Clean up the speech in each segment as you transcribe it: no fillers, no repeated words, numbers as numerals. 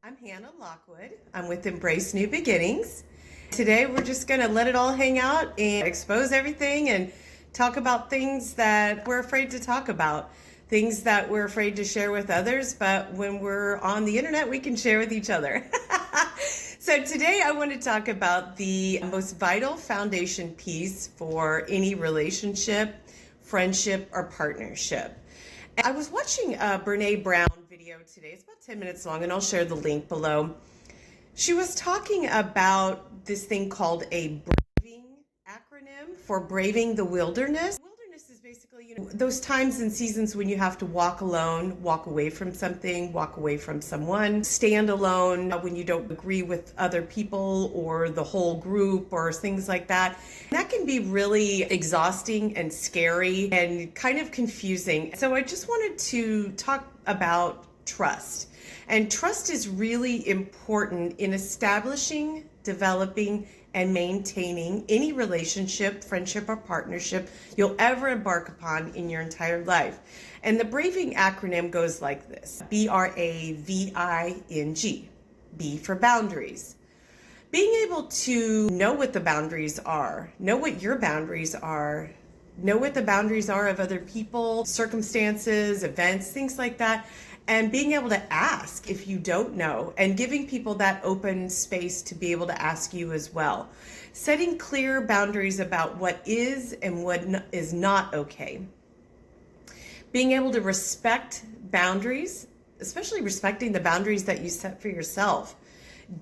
I'm Hannah Lockwood. I'm with Embrace New Beginnings. Today we're just going to let it all hang out and expose everything and talk about things that we're afraid to talk about, things that we're afraid to share with others, but when we're on the internet we can share with each other. So today I want to talk about the most vital foundation piece for any relationship, friendship, or partnership. I was watching a Brene Brown video today. It's about 10 minutes long, and I'll share the link below. She was talking about this thing called a braving acronym for braving the wilderness. Wilderness is basically, those times and seasons when you have to walk alone, walk away from something, walk away from someone, stand alone when you don't agree with other people or the whole group or things like that. That can be really exhausting and scary and kind of confusing. So I just wanted to talk about trust. And trust is really important in establishing, developing, and maintaining any relationship, friendship, or partnership you'll ever embark upon in your entire life. And the braving acronym goes like this: BRAVING. B for boundaries. Being able to know what the boundaries are, know what your boundaries are, know what the boundaries are of other people, circumstances, events, things like that, and being able to ask if you don't know, and giving people that open space to be able to ask you as well. Setting clear boundaries about what is and what is not okay. Being able to respect boundaries, especially respecting the boundaries that you set for yourself.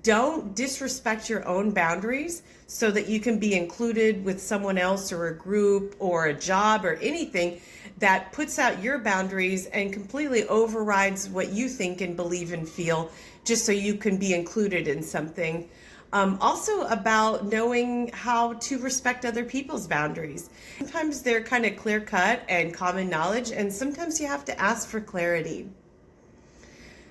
Don't disrespect your own boundaries so that you can be included with someone else or a group or a job or anything that puts out your boundaries and completely overrides what you think and believe and feel just so you can be included in something. Also about knowing how to respect other people's boundaries. Sometimes they're kind of clear cut and common knowledge, and sometimes you have to ask for clarity.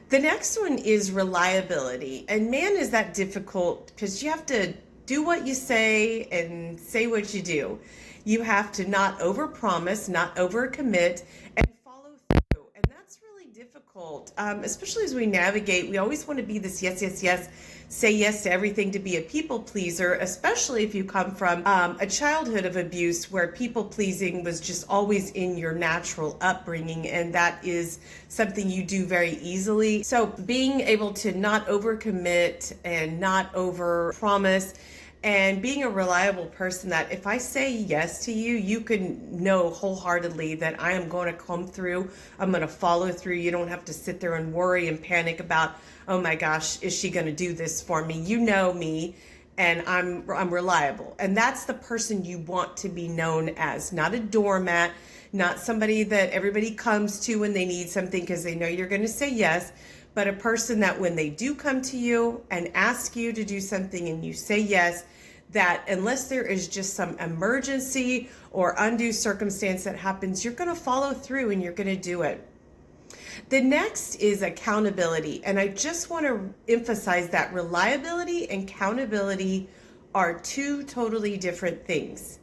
The next one is reliability. And man, is that difficult, because you have to do what you say and say what you do. You have to not overpromise, not overcommit, and follow through. And that's really difficult, especially as we navigate. We always want to be this yes, yes, yes, say yes to everything, to be a people pleaser, especially if you come from a childhood of abuse where people pleasing was just always in your natural upbringing, and that is something you do very easily. So being able to not overcommit and not overpromise, and being a reliable person that if I say yes to you, you can know wholeheartedly that I am going to come through. I'm going to follow through. You don't have to sit there and worry and panic about, oh my gosh, is she going to do this for me? You know me, and I'm reliable. And that's the person you want to be known as, not a doormat, not somebody that everybody comes to when they need something because they know you're going to say yes, but a person that when they do come to you and ask you to do something and you say yes, that unless there is just some emergency or undue circumstance that happens, you're going to follow through and you're going to do it. The next is accountability. And I just want to emphasize that reliability and accountability are two totally different things.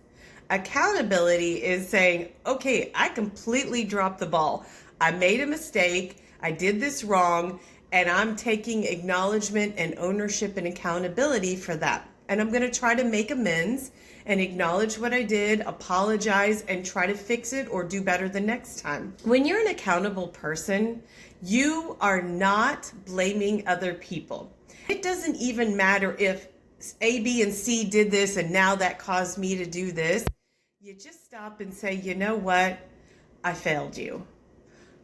Accountability is saying, okay, I completely dropped the ball. I made a mistake. I did this wrong, and I'm taking acknowledgement and ownership and accountability for that. And I'm going to try to make amends and acknowledge what I did, apologize, and try to fix it or do better the next time. When you're an accountable person, you are not blaming other people. It doesn't even matter if A, B, and C did this and now that caused me to do this. You just stop and say, you know what? I failed you.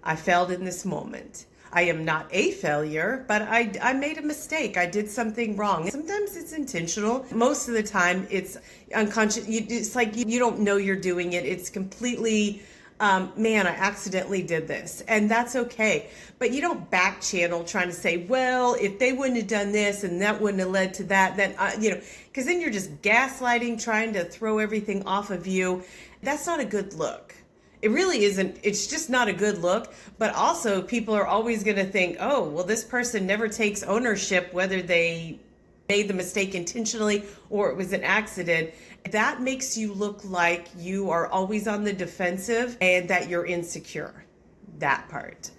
I failed in this moment. I am not a failure, but I made a mistake. I did something wrong. Sometimes it's intentional. Most of the time it's unconscious. It's like you don't know you're doing it. It's completely, man, I accidentally did this. And that's okay. But you don't back channel trying to say, well, if they wouldn't have done this and that wouldn't have led to that, then, because then you're just gaslighting, trying to throw everything off of you. That's not a good look. It really isn't. It's just not a good look. But also people are always going to think, oh, well, this person never takes ownership, whether they made the mistake intentionally or it was an accident. That makes you look like you are always on the defensive and that you're insecure. That part.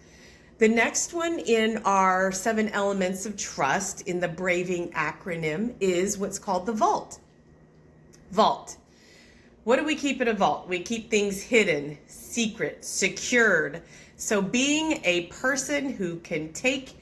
The next one in our 7 elements of trust in the Braving acronym is what's called the vault. Vault. What do we keep in a vault? We keep things hidden, secret, secured. So being a person who can take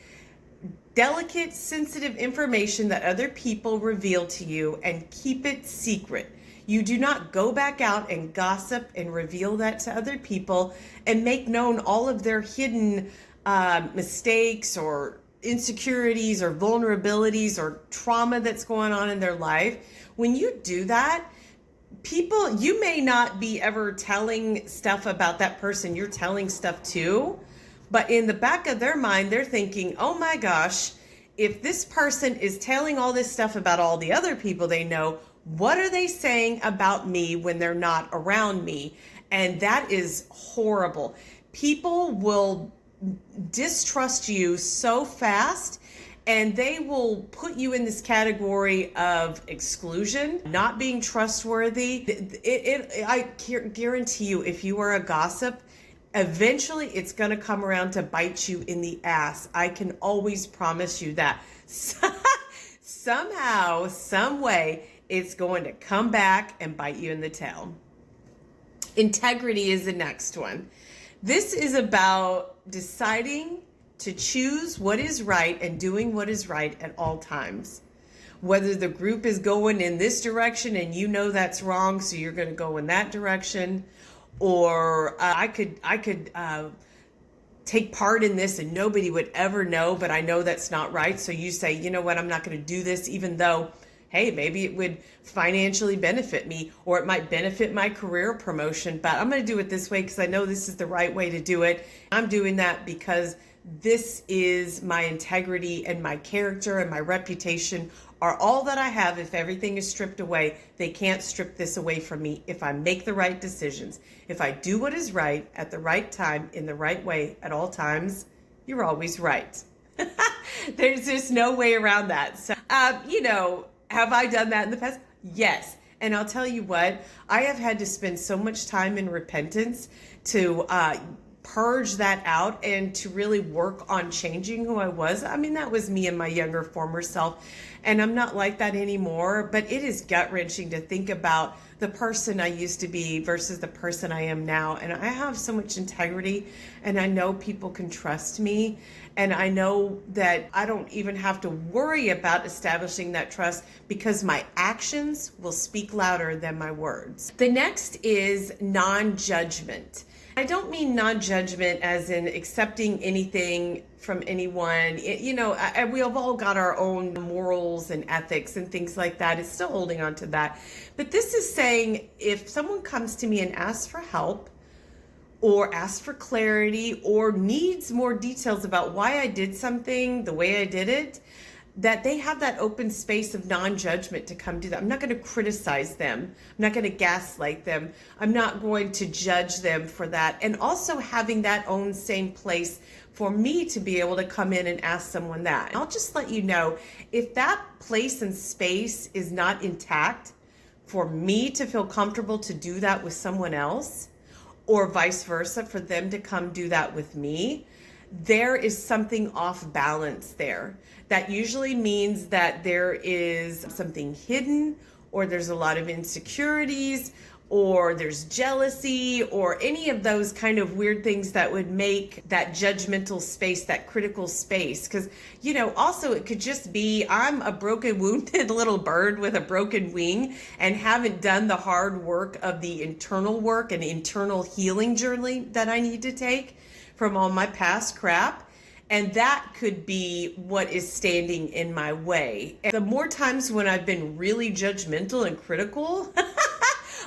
delicate, sensitive information that other people reveal to you and keep it secret. You do not go back out and gossip and reveal that to other people and make known all of their hidden mistakes or insecurities or vulnerabilities or trauma that's going on in their life. When you do that, people, you may not be ever telling stuff about that person you're telling stuff to, but in the back of their mind, they're thinking, oh my gosh, if this person is telling all this stuff about all the other people they know, what are they saying about me when they're not around me? And that is horrible. People will distrust you so fast, and they will put you in this category of exclusion, not being trustworthy. I guarantee you, if you are a gossip, eventually it's going to come around to bite you in the ass. I can always promise you that. Somehow, some way, it's going to come back and bite you in the tail. Integrity is the next one. This is about deciding to choose what is right and doing what is right at all times. Whether the group is going in this direction and you know that's wrong, so you're going to go in that direction, or I could take part in this and nobody would ever know, but I know that's not right. So you say, you know what, I'm not going to do this, even though, hey, maybe it would financially benefit me, or it might benefit my career promotion, but I'm going to do it this way because I know this is the right way to do it. I'm doing that because this is my integrity and my character and my reputation are all that I have. If everything is stripped away, they can't strip this away from me if I make the right decisions. If I do what is right at the right time, in the right way at all times, you're always right. There's just no way around that. So, have I done that in the past? Yes. And I'll tell you what, I have had to spend so much time in repentance to purge that out and to really work on changing who I was. I mean, that was me and my younger former self, and I'm not like that anymore, but it is gut-wrenching to think about the person I used to be versus the person I am now. And I have so much integrity, and I know people can trust me, and I know that I don't even have to worry about establishing that trust because my actions will speak louder than my words. The next is non-judgment. I don't mean non-judgment as in accepting anything from anyone. We have all got our own morals and ethics and things like that. It's still holding on to that. But this is saying if someone comes to me and asks for help or asks for clarity or needs more details about why I did something the way I did it, that they have that open space of non-judgment to come do that. I'm not going to criticize them. I'm not going to gaslight them. I'm not going to judge them for that. And also having that own same place for me to be able to come in and ask someone that. And I'll just let you know, if that place and space is not intact for me to feel comfortable to do that with someone else, or vice versa, for them to come do that with me, there is something off balance there. That usually means that there is something hidden, or there's a lot of insecurities, or there's jealousy, or any of those kind of weird things that would make that judgmental space, that critical space. Because, also it could just be I'm a broken, wounded little bird with a broken wing and haven't done the hard work of the internal work and internal healing journey that I need to take from all my past crap. And that could be what is standing in my way. And the more times when I've been really judgmental and critical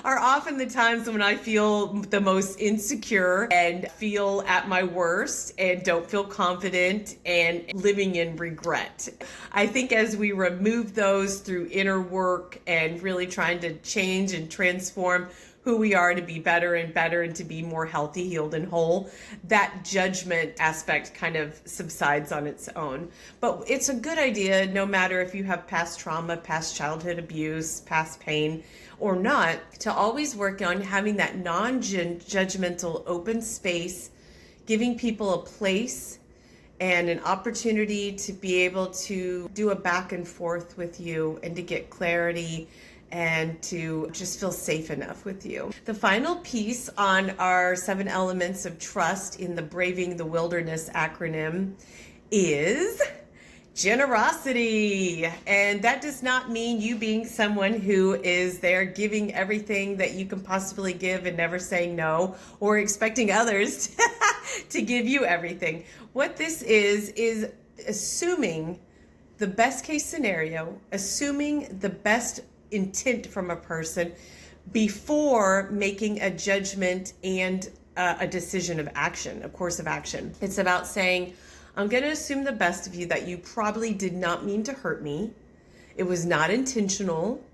are often the times when I feel the most insecure and feel at my worst and don't feel confident and living in regret. I think as we remove those through inner work and really trying to change and transform who we are to be better and better and to be more healthy, healed, and whole, that judgment aspect kind of subsides on its own. But it's a good idea, no matter if you have past trauma, past childhood abuse, past pain, or not, to always work on having that non-judgmental open space, giving people a place and an opportunity to be able to do a back and forth with you and to get clarity and to just feel safe enough with you. The final piece on our 7 elements of trust in the Braving the Wilderness acronym is generosity. And that does not mean you being someone who is there giving everything that you can possibly give and never saying no, or expecting others to give you everything. What this is assuming the best case scenario, assuming the best intent from a person before making a judgment and a decision of action, a course of action. It's about saying, I'm going to assume the best of you, that you probably did not mean to hurt me. It was not intentional.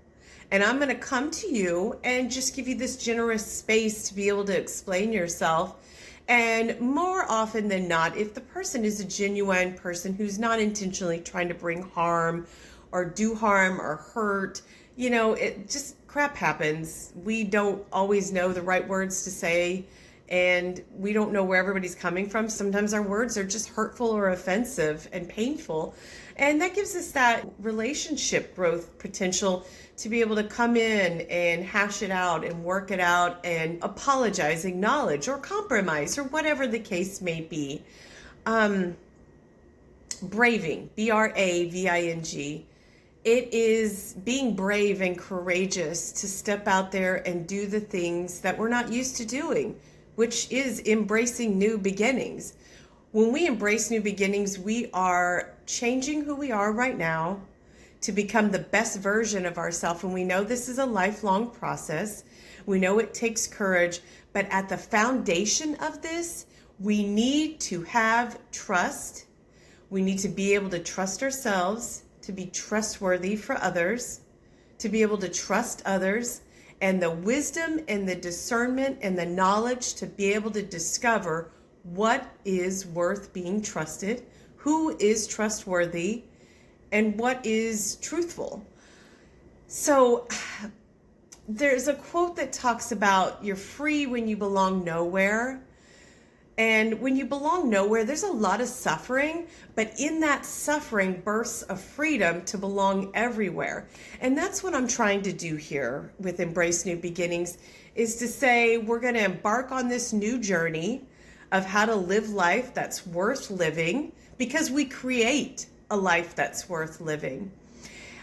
And I'm going to come to you and just give you this generous space to be able to explain yourself. And more often than not, if the person is a genuine person who's not intentionally trying to bring harm or do harm or hurt, you know, it just crap happens. We don't always know the right words to say, and we don't know where everybody's coming from. Sometimes our words are just hurtful or offensive and painful. And that gives us that relationship growth potential to be able to come in and hash it out and work it out and apologize, acknowledge, or compromise, or whatever the case may be. Braving, B-R-A-V-I-G. It is being brave and courageous to step out there and do the things that we're not used to doing, which is embracing new beginnings. When we embrace new beginnings, we are changing who we are right now to become the best version of ourselves. And we know this is a lifelong process. We know it takes courage, but at the foundation of this, we need to have trust. We need to be able to trust ourselves, to be trustworthy for others, to be able to trust others, and the wisdom and the discernment and the knowledge to be able to discover what is worth being trusted, who is trustworthy, and what is truthful. So there's a quote that talks about you're free when you belong nowhere. And when you belong nowhere, there's a lot of suffering, but in that suffering bursts of freedom to belong everywhere. And that's what I'm trying to do here with Embrace New Beginnings, is to say we're going to embark on this new journey of how to live life that's worth living, because we create a life that's worth living.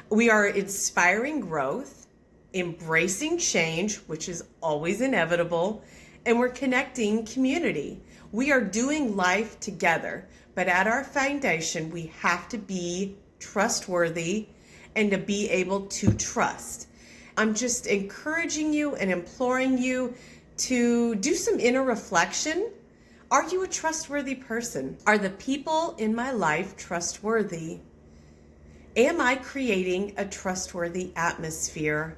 We are inspiring growth, embracing change, which is always inevitable, and we're connecting community. We are doing life together, but at our foundation, we have to be trustworthy and to be able to trust. I'm just encouraging you and imploring you to do some inner reflection. Are you a trustworthy person? Are the people in my life trustworthy? Am I creating a trustworthy atmosphere?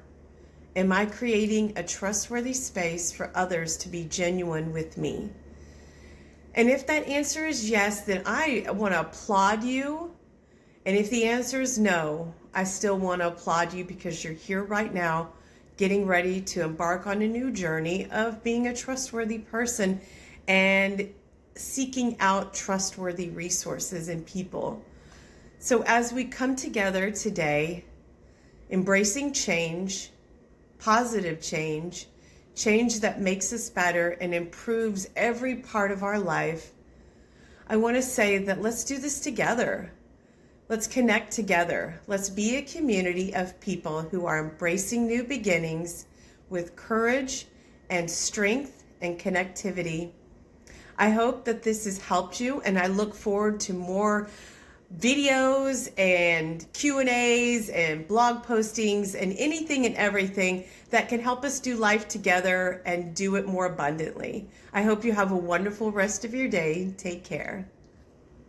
Am I creating a trustworthy space for others to be genuine with me? And if that answer is yes, then I want to applaud you. And if the answer is no, I still want to applaud you, because you're here right now getting ready to embark on a new journey of being a trustworthy person and seeking out trustworthy resources and people. So as we come together today, embracing change, positive change, change that makes us better and improves every part of our life, I want to say that let's do this together. Let's connect together. Let's be a community of people who are embracing new beginnings with courage and strength and connectivity. I hope that this has helped you, and I look forward to more videos and Q&As and blog postings and anything and everything that can help us do life together and do it more abundantly. I hope you have a wonderful rest of your day. Take care.